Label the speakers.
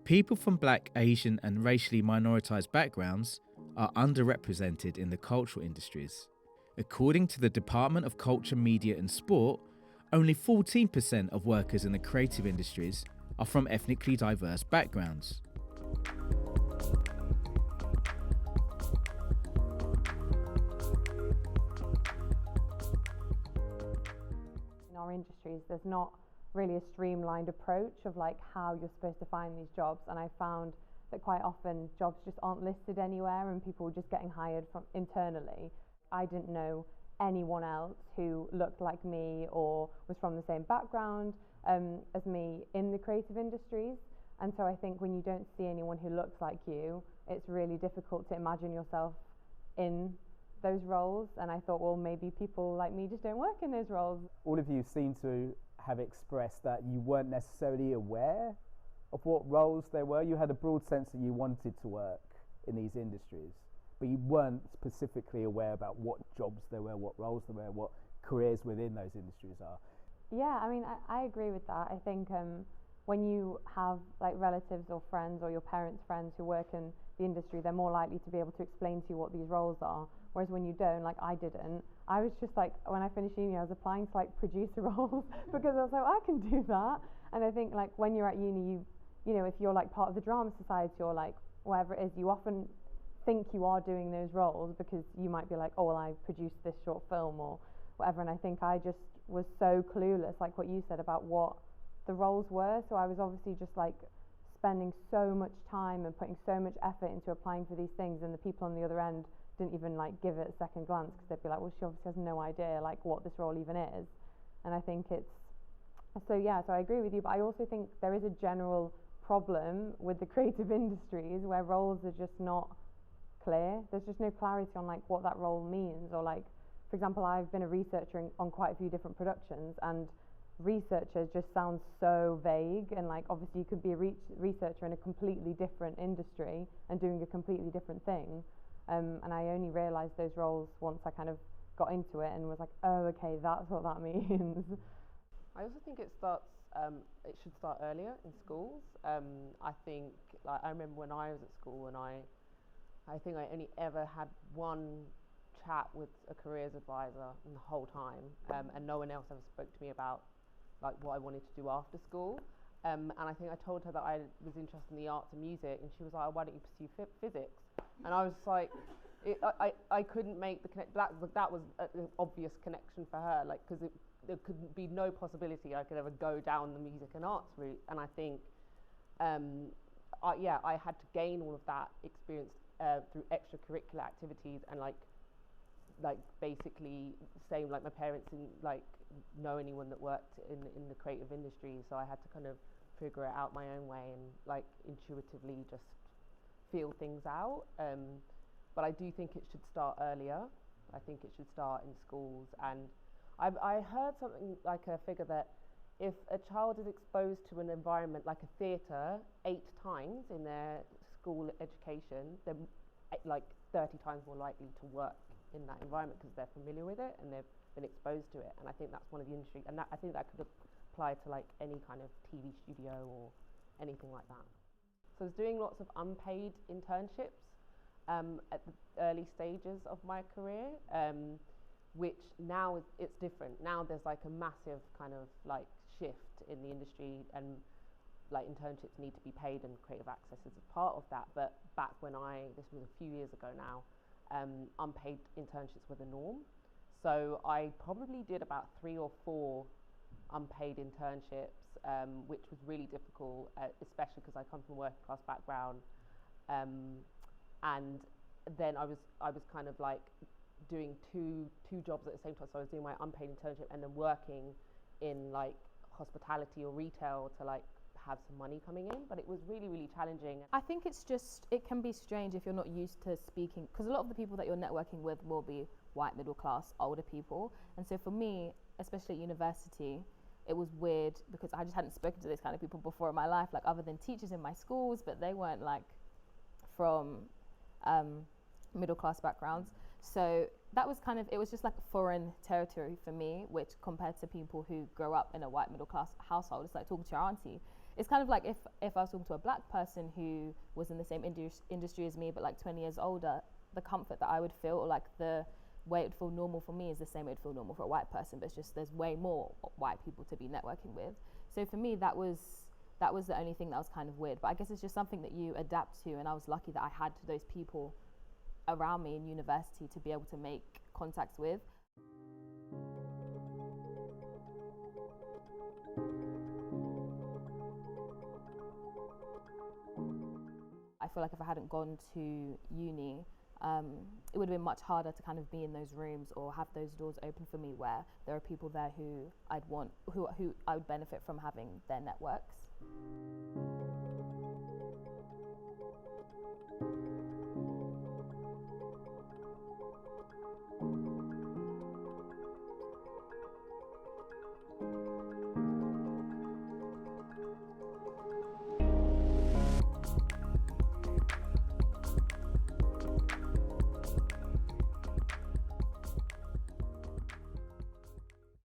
Speaker 1: People from Black, Asian, and racially minoritized backgrounds are underrepresented in the cultural industries. According to the Department of Culture, Media and Sport, only 14% of workers in the creative industries are from ethnically diverse backgrounds.
Speaker 2: In our industries, there's not really a streamlined approach of like how you're supposed to find these jobs, and I found that quite often jobs just aren't listed anywhere and people are just getting hired from internally. I didn't know anyone else who looked like me or was from the same background as me in the creative industries, and so I think when you don't see anyone who looks like you, it's really difficult to imagine yourself in those roles. And I thought, well, maybe people like me just don't work in those roles.
Speaker 3: All of you seem to have expressed that you weren't necessarily aware of what roles there were. You had a broad sense that you wanted to work in these industries, but you weren't specifically aware about what jobs there were, what roles there were, what careers within those industries are.
Speaker 2: Yeah, I mean, I agree with that. I think when you have like relatives or friends or your parents' friends who work in the industry, they're more likely to be able to explain to you what these roles are. Whereas when you don't, like I didn't, I was just like, when I finished uni, I was applying to like producer roles because I was like, I can do that. And I think like when you're at uni, you know, if you're like part of the drama society or like whatever it is, you often think you are doing those roles because you might be like, oh, well, I produced this short film or whatever. And I think I just was so clueless, like what you said about what the roles were. So I was obviously just like spending so much time and putting so much effort into applying for these things, and the people on the other end didn't even like give it a second glance because they'd be like, well, she obviously has no idea like what this role even is. And I think it's so, yeah, so I agree with you, but I also think there is a general problem with the creative industries where roles are just not clear. There's just no clarity on like what that role means, or like, for example, I've been a researcher on quite a few different productions, and researcher just sounds so vague. And like obviously you could be a researcher in a completely different industry and doing a completely different thing. And I only realised those roles once I kind of got into it and was like, oh, okay, that's what that means.
Speaker 4: I also think it should start earlier in schools. I think, like, I remember when I was at school, and I think I only ever had one chat with a careers advisor in the whole time, and no one else ever spoke to me about like what I wanted to do after school. And I think I told her that I was interested in the arts and music, and she was like, oh, why don't you pursue physics? And I was like, I couldn't make the connection. That was an obvious connection for her, like, because there could be no possibility I could ever go down the music and arts route. And I think, I had to gain all of that experience through extracurricular activities, and like basically same, like my parents didn't like know anyone that worked in the creative industry, so I had to kind of figure it out my own way and like intuitively just feel things out. But I do think it should start earlier. I think it should start in schools. And I heard something like a figure that if a child is exposed to an environment like a theatre 8 times in their school education, they're like 30 times more likely to work in that environment because they're familiar with it and they've been exposed to it. And I think that's one of the industry, and I think that could apply to like any kind of TV studio or anything like that. So I was doing lots of unpaid internships at the early stages of my career, which now it's different. Now there's like a massive kind of like shift in the industry, and like internships need to be paid, and creative access is a part of that. But back when this was a few years ago now, unpaid internships were the norm. So I probably did about 3 or 4 unpaid internships, which was really difficult, especially because I come from a working class background. And then I was kind of like doing two jobs at the same time. So I was doing my unpaid internship and then working in like hospitality or retail to like have some money coming in, but it was really, really challenging.
Speaker 5: I think it can be strange if you're not used to speaking, because a lot of the people that you're networking with will be white, middle class, older people. And so for me, especially at university, it was weird because I just hadn't spoken to those kind of people before in my life, like other than teachers in my schools, but they weren't like from middle class backgrounds. So that was kind of, it was just like foreign territory for me, which compared to people who grow up in a white middle class household, it's like talking to your auntie. it's kind of like if I was talking to a black person who was in the same industry as me but like 20 years older, the comfort that I would feel, or like the way it would feel normal for me, is the same way it would feel normal for a white person, but it's just there's way more white people to be networking with. So for me, that was the only thing that was kind of weird. But I guess it's just something that you adapt to, and I was lucky that I had those people around me in university to be able to make contacts with. I feel like if I hadn't gone to uni, it would have been much harder to kind of be in those rooms or have those doors open for me where there are people there who I would benefit from having their networks.